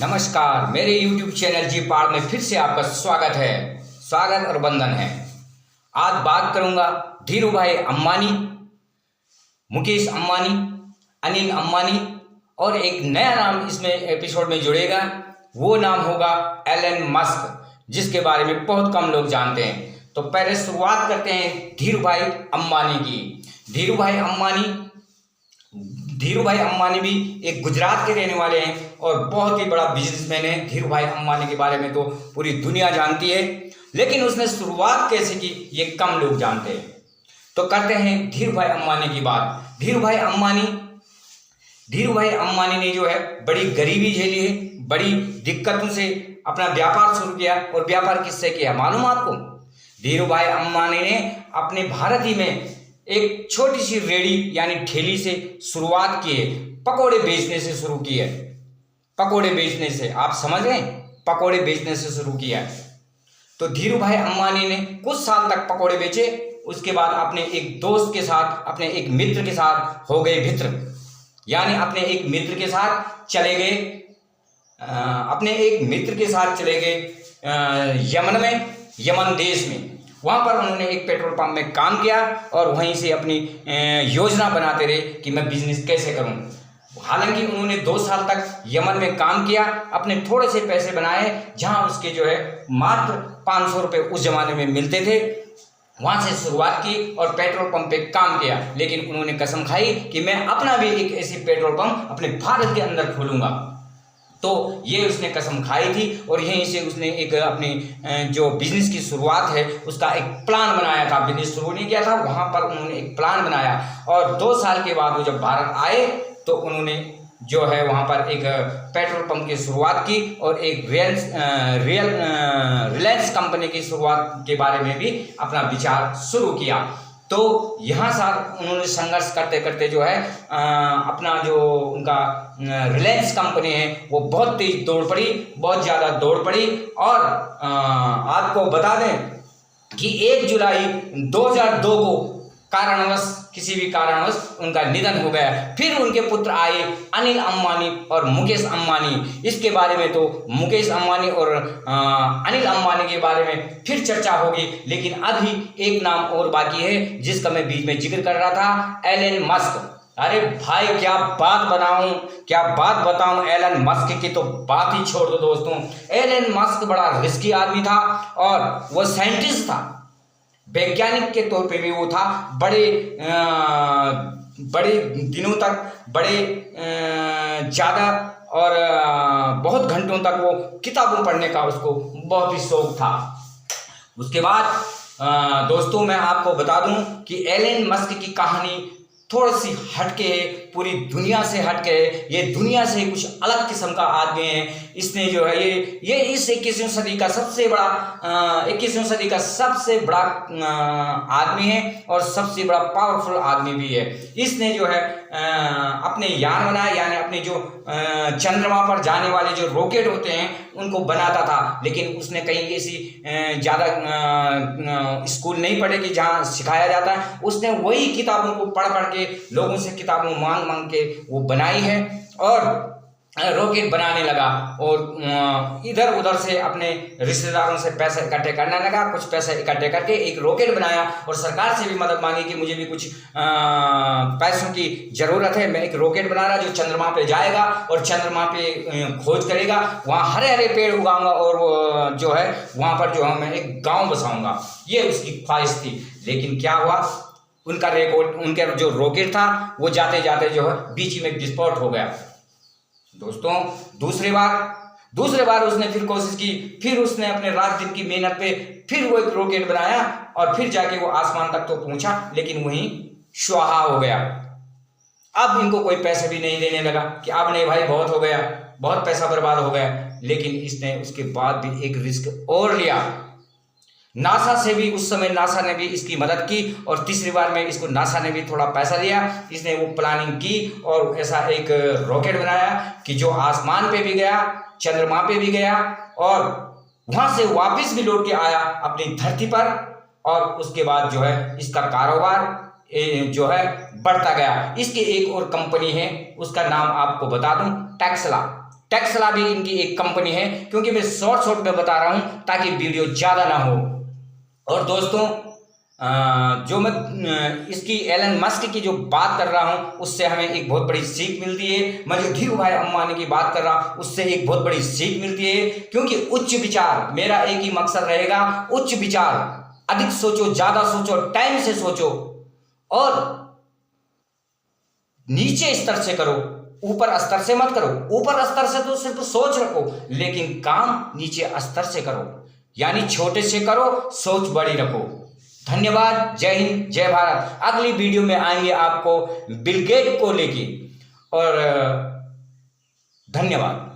नमस्कार, मेरे YouTube channel जी पाड़ में फिर से आपका स्वागत और वंदन है। आज बात करूंगा धीरू भाई अंबानी, मुकेश अंबानी, अनिल अंबानी और एक नया नाम इसमें एपिसोड में जुड़ेगा। वो नाम होगा एलन मस्क, जिसके बारे में बहुत कम लोग जानते हैं। तो पहले शुरुआत करते हैं धीरू भाई अंबानी की। धीरू भाई अंबानी भी एक गुजरात के रहने वाले हैं और बहुत ही बड़ा बिजनेसमैन है। धीरू भाई अंबानी के बारे में तो पूरी दुनिया जानती है, लेकिन उसने शुरुआत कैसे की ये कम लोग जानते हैं। तो करते हैं धीरू भाई अंबानी की बात। धीरू भाई अंबानी ने जो है बड़ी गरीबी झेली है, बड़ी दिक्कतों से अपना व्यापार शुरू किया। और व्यापार किससे किया मालूम आपको? धीरू भाई अंबानी ने अपने भारत ही में एक छोटी सी रेडी यानी ठेली से शुरुआत की है। पकोड़े बेचने से शुरू की है। पकोड़े बेचने से, आप समझ रहे हैं, पकोड़े बेचने से शुरू किया है। तो धीरू भाई अंबानी ने कुछ साल तक पकोड़े बेचे। उसके बाद अपने एक दोस्त के साथ, अपने एक मित्र के साथ हो गए भित्र, यानी अपने एक मित्र के साथ चले गए यमन देश में। वहाँ पर उन्होंने एक पेट्रोल पंप में काम किया और वहीं से अपनी योजना बनाते रहे कि मैं बिजनेस कैसे करूँ। हालांकि उन्होंने 2 साल तक यमन में काम किया, अपने थोड़े से पैसे बनाए, जहाँ उसके जो है मात्र 500 रुपये उस जमाने में मिलते थे। वहाँ से शुरुआत की और पेट्रोल पंप पे काम किया। लेकिन उन्होंने कसम खाई कि मैं अपना भी एक ऐसी पेट्रोल पंप अपने भारत के अंदर खोलूँगा। तो ये उसने कसम खाई थी और यहीं से उसने एक अपनी जो बिजनेस की शुरुआत है उसका एक प्लान बनाया था। बिजनेस शुरू नहीं किया था, वहाँ पर उन्होंने एक प्लान बनाया। और 2 साल के बाद वो जब भारत आए तो उन्होंने जो है वहाँ पर एक पेट्रोल पंप की शुरुआत की और एक रिलायंस कंपनी की शुरुआत के बारे में भी अपना विचार शुरू किया। तो यहाँ से उन्होंने संघर्ष करते करते जो है अपना जो उनका रिलायंस कंपनी है वो बहुत तेज दौड़ पड़ी, बहुत ज़्यादा दौड़ पड़ी। और आपको बता दें कि 1 जुलाई 2002 को किसी भी कारणवश उनका निधन हो गया। फिर उनके पुत्र आए अनिल अंबानी और मुकेश अंबानी। इसके बारे में तो मुकेश अंबानी और अनिल अंबानी के बारे में फिर चर्चा होगी। लेकिन अभी एक नाम और बाकी है जिसका मैं बीच में जिक्र कर रहा था, एलन मस्क। अरे भाई क्या बात बताऊं एलन मस्क की, तो बात ही छोड़ दो दोस्तों। एलन मस्क बड़ा रिस्की आदमी था और वो साइंटिस्ट था, वैज्ञानिक के तौर पे भी वो था। बड़े दिनों तक, बड़े ज़्यादा और बहुत घंटों तक वो किताबों पढ़ने का उसको बहुत ही शौक था। उसके बाद दोस्तों मैं आपको बता दूं कि एलन मस्क की कहानी थोड़ी सी हटके है, पूरी दुनिया से हटके है। ये दुनिया से कुछ अलग किस्म का आदमी है। इसने जो है ये इस 21वीं सदी का सबसे बड़ा आदमी है और सबसे बड़ा पावरफुल आदमी भी है। इसने जो है अपने यान बनाए, यानी अपने जो चंद्रमा पर जाने वाले जो रॉकेट होते हैं उनको बनाता था। लेकिन उसने कहीं ऐसी ज़्यादा स्कूल नहीं पढ़े कि जहाँ सिखाया जाता है। उसने वही किताबों को पढ़ के लोगों से किताबों मांग के वो बनाई है और रॉकेट बनाने लगा। और इधर उधर से अपने रिश्तेदारों से पैसे इकट्ठे करने लगा। कुछ पैसे इकट्ठे करके एक रॉकेट बनाया और सरकार से भी मदद मांगी कि मुझे भी कुछ पैसों की ज़रूरत है। मैं एक रॉकेट बना रहा जो चंद्रमा पे जाएगा और चंद्रमा पे खोज करेगा, वहाँ हरे हरे पेड़ उगाऊंगा और जो है वहाँ पर जो है मैं एक गाँव बसाऊंगा। ये उसकी ख्वाहिश थी। लेकिन क्या हुआ, उनका जो रॉकेट था वो जाते जाते जो है बीच में विस्फोट हो गया। दोस्तों दूसरे बार उसने फिर कोशिश की। फिर उसने अपने रात दिन की मेहनत पे फिर वो एक रॉकेट बनाया और फिर जाके वो आसमान तक तो पहुंचा, लेकिन वहीं स्वाहा हो गया। अब इनको कोई पैसे भी नहीं देने लगा कि अब नहीं भाई, बहुत हो गया, बहुत पैसा बर्बाद हो गया। लेकिन इसने उसके बाद भी एक रिस्क और लिया। उस समय नासा ने भी इसकी मदद की और तीसरी बार में इसको नासा ने भी थोड़ा पैसा दिया। इसने वो प्लानिंग की और ऐसा एक रॉकेट बनाया कि जो आसमान पे भी गया, चंद्रमा पे भी गया और वहां से वापस भी लौट के आया अपनी धरती पर। और उसके बाद जो है इसका कारोबार जो है बढ़ता गया। इसकी एक और कंपनी है, उसका नाम आपको बता दूं, टेस्ला। टेक्सला भी इनकी एक कंपनी है, क्योंकि मैं शॉर्ट में बता रहा हूं ताकि वीडियो ज़्यादा ना हो। और दोस्तों जो मैं इसकी एलन मस्क की जो बात कर रहा हूं उससे हमें एक बहुत बड़ी सीख मिलती है। मैं जो धीरूभाई अंबानी की बात कर रहा हूं उससे एक बहुत बड़ी सीख मिलती है, क्योंकि उच्च विचार, मेरा एक ही मकसद रहेगा, उच्च विचार, अधिक सोचो, ज्यादा सोचो, टाइम से सोचो और नीचे स्तर से करो, ऊपर स्तर से मत करो। ऊपर स्तर से तो सिर्फ सोच रखो, लेकिन काम नीचे स्तर से करो, यानी छोटे से करो, सोच बड़ी रखो। धन्यवाद। जय हिंद, जय भारत। अगली वीडियो में आएंगे आपको बिल गेट को लेके, और धन्यवाद।